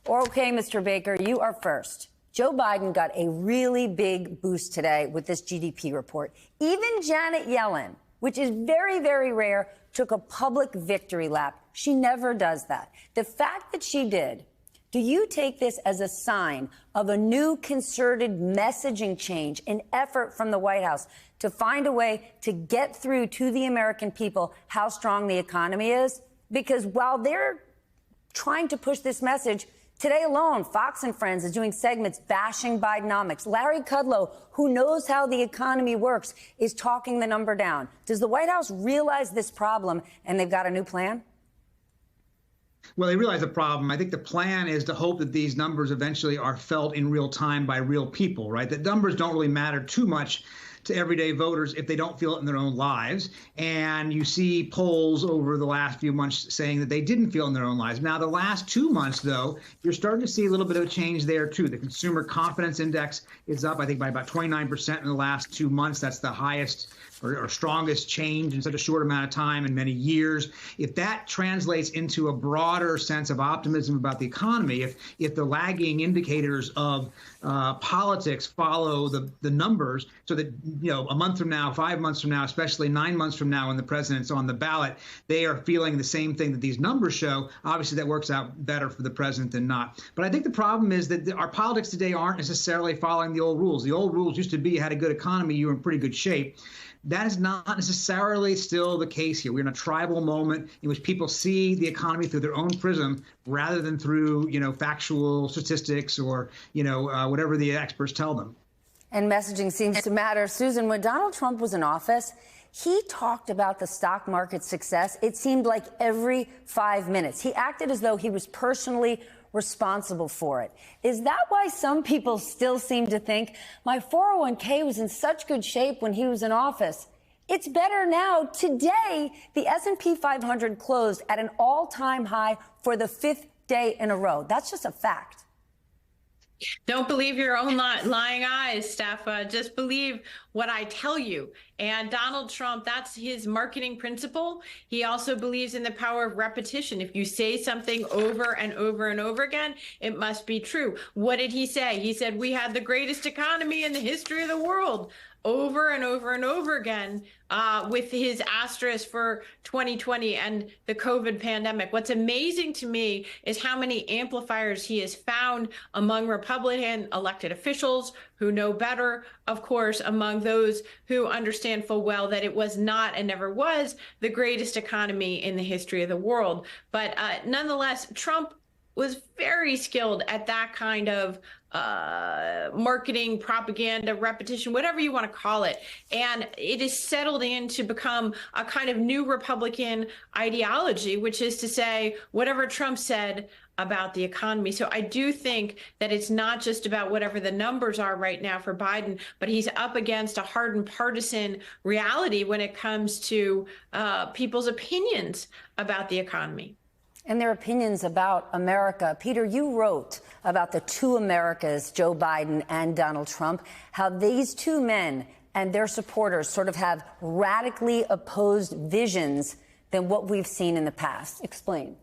Okay, Mr. Baker, you are first. Joe Biden got a really big boost today with this GDP report. Even Janet Yellen, which is very, very rare, took a public victory lap. She never does that. The fact that she did, do you take this as a sign of a new concerted messaging change, an effort from the White House to find a way to get through to the American people how strong the economy is? Because while they're trying to push this message, today alone, Fox and Friends is doing segments bashing Bidenomics. Larry Kudlow, who knows how the economy works, is talking the number down. Does the White House realize this problem and they've got a new plan? Well, they realize the problem. I think the plan is to hope that these numbers eventually are felt in real time by real people, right? That numbers don't really matter too much to everyday voters if they don't feel it in their own lives. And you see polls over the last few months saying that they didn't feel it in their own lives. Now, the last 2 months, though, you're starting to see a little bit of a change there, too. The Consumer Confidence Index is up, I think, by about 29% in the last 2 months. That's the highest or strongest change in such a short amount of time in many years. If that translates into a broader sense of optimism about the economy, if the lagging indicators of politics follow the numbers, so that, you know, a month from now, 5 months from now, especially 9 months from now when the president's on the ballot, they are feeling the same thing that these numbers show, obviously that works out better for the president than not. But I think the problem is that our politics today aren't necessarily following the old rules. The old rules used to be you had a good economy, you were in pretty good shape. That is not necessarily still the case here. We're in a tribal moment in which people see the economy through their own prism rather than through, you know, factual statistics or, you know, whatever the experts tell them. And messaging seems to matter. Susan, when Donald Trump was in office, he talked about the stock market's success. It seemed like every 5 minutes. He acted as though he was personally responsible for it. Is that why some people still seem to think my 401k was in such good shape when he was in office? It's better now. Today, the S&P 500 closed at an all-time high for the 5th day in a row. That's just a fact. Don't believe your own lying eyes, Steph. Just believe what I tell you. And Donald Trump, that's his marketing principle. He also believes in the power of repetition. If you say something over and over and over again, it must be true. What did he say? He said, we had the greatest economy in the history of the world. Over and over and over again, with his asterisk for 2020 and the COVID pandemic. What's amazing to me is how many amplifiers he has found among Republican elected officials who know better, of course, among those who understand full well that it was not and never was the greatest economy in the history of the world. But nonetheless, Trump was very skilled at that kind of marketing, propaganda, repetition, whatever you want to call it. And it is settled in to become a kind of new Republican ideology, which is to say whatever Trump said about the economy. So I do think that it's not just about whatever the numbers are right now for Biden, but he's up against a hardened partisan reality when it comes to people's opinions about the economy. And their opinions about America. Peter, you wrote about the two Americas, Joe Biden and Donald Trump, how these two men and their supporters sort of have radically opposed visions than what we've seen in the past. Explain.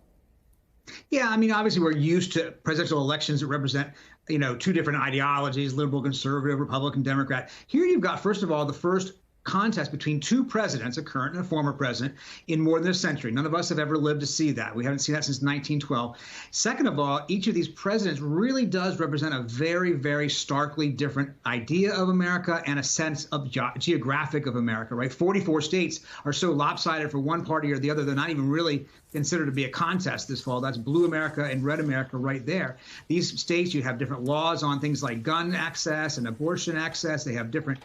Yeah, I mean, obviously, we're used to presidential elections that represent, you know, two different ideologies, liberal, conservative, Republican, Democrat. Here you've got, first of all, the first contest between two presidents, a current and a former president, in more than a century. None of us have ever lived to see that. We haven't seen that since 1912. Second of all, each of these presidents really does represent a very, very starkly different idea of America and a sense of geographic of America, right? 44 states are so lopsided for one party or the other, they're not even really considered to be a contest this fall. That's blue America and red America right there. These states, you have different laws on things like gun access and abortion access. They have different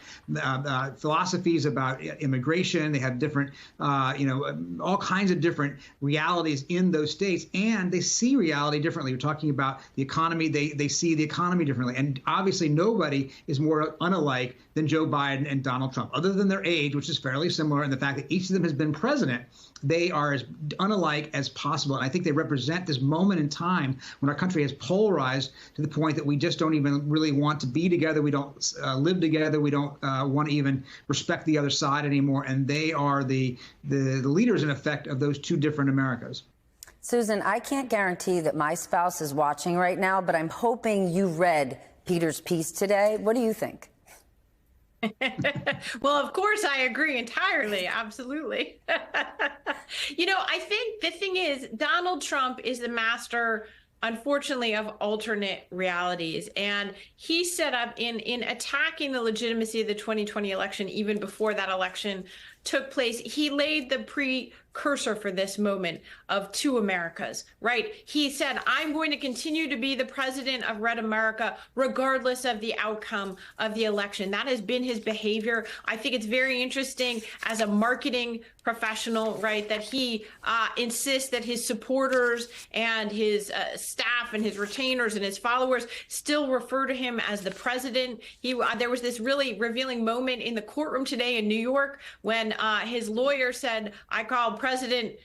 philosophies about immigration. They have different, all kinds of different realities in those states, and they see reality differently. We're talking about the economy. They see the economy differently. And obviously nobody is more unalike than Joe Biden and Donald Trump, other than their age, which is fairly similar, and the fact that each of them has been president. They are as unalike as possible. And I think they represent this moment in time when our country has polarized to the point that we just don't even really want to be together. We don't live together. We don't want to even respect the other side anymore. And they are the leaders, in effect, of those two different Americas. Susan, I can't guarantee that my spouse is watching right now, but I'm hoping you read Peter's piece today. What do you think? Well, of course, I agree entirely. Absolutely. I think the thing is, Donald Trump is the master, unfortunately, of alternate realities. And he set up in attacking the legitimacy of the 2020 election, even before that election took place. He laid the precursor for this moment of two Americas, right? He said, I'm going to continue to be the president of Red America, regardless of the outcome of the election. That has been his behavior. I think it's very interesting as a marketing professional, right, that he insists that his supporters and his staff and his retainers and his followers still refer to him as the president. There was this really revealing moment in the courtroom today in New York when his lawyer said, I called President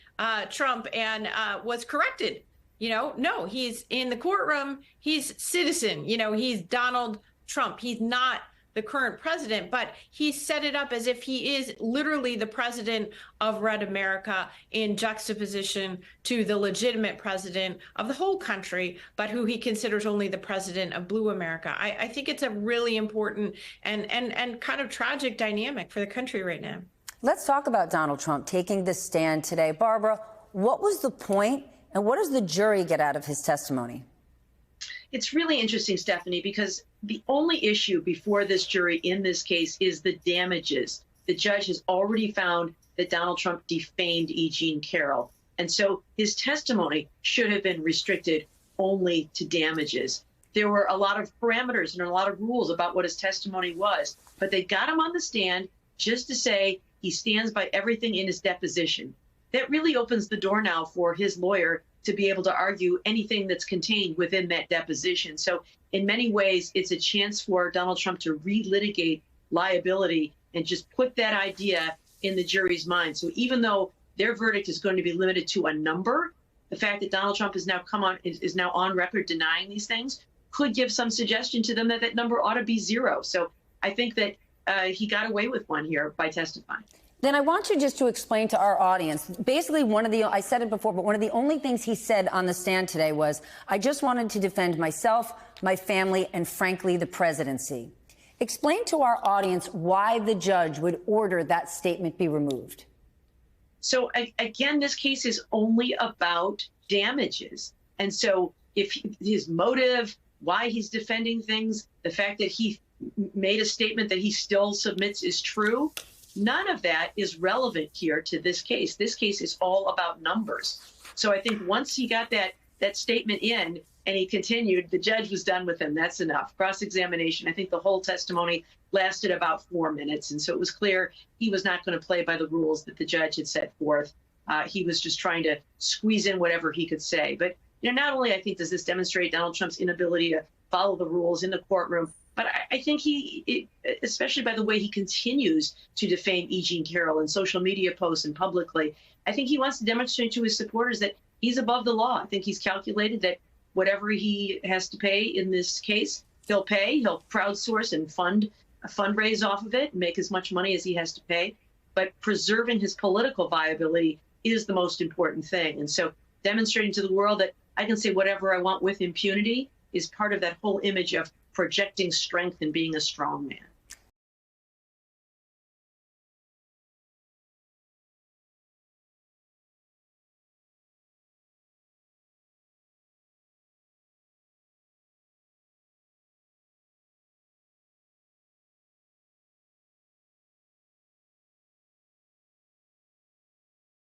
Trump, and was corrected. No, he's in the courtroom. He's citizen. He's Donald Trump. He's not the current president, but he set it up as if he is literally the president of Red America in juxtaposition to the legitimate president of the whole country, but who he considers only the president of Blue America. I think it's a really important and kind of tragic dynamic for the country right now. Let's talk about Donald Trump taking this stand today. Barbara, what was the point, and what does the jury get out of his testimony? It's really interesting, Stephanie, because the only issue before this jury in this case is the damages. The judge has already found that Donald Trump defamed E. Jean Carroll. And so his testimony should have been restricted only to damages. There were a lot of parameters and a lot of rules about what his testimony was, but they got him on the stand just to say he stands by everything in his deposition. That really opens the door now for his lawyer to be able to argue anything that's contained within that deposition. So in many ways, it's a chance for Donald Trump to relitigate liability and just put that idea in the jury's mind. So even though their verdict is going to be limited to a number, the fact that Donald Trump is now on record denying these things could give some suggestion to them that that number ought to be zero. So I think that he got away with one here by testifying. Then I want you just to explain to our audience, basically I said it before, but one of the only things he said on the stand today was, I just wanted to defend myself, my family, and frankly, the presidency. Explain to our audience why the judge would order that statement be removed. So again, this case is only about damages. And so if his motive, why he's defending things, the fact that he made a statement that he still submits is true, none of that is relevant here to this case. This case is all about numbers. So I think once he got that statement in and he continued, the judge was done with him. That's enough. Cross-examination, I think the whole testimony lasted about 4 minutes. And so it was clear he was not going to play by the rules that the judge had set forth. He was just trying to squeeze in whatever he could say. But not only, I think, does this demonstrate Donald Trump's inability to follow the rules in the courtroom, but I think especially by the way he continues to defame E. Jean Carroll in social media posts and publicly, I think he wants to demonstrate to his supporters that he's above the law. I think he's calculated that whatever he has to pay in this case, he'll pay. He'll crowdsource and fundraise off of it and make as much money as he has to pay. But preserving his political viability is the most important thing. And so demonstrating to the world that I can say whatever I want with impunity is part of that whole image of projecting strength and being a strong man.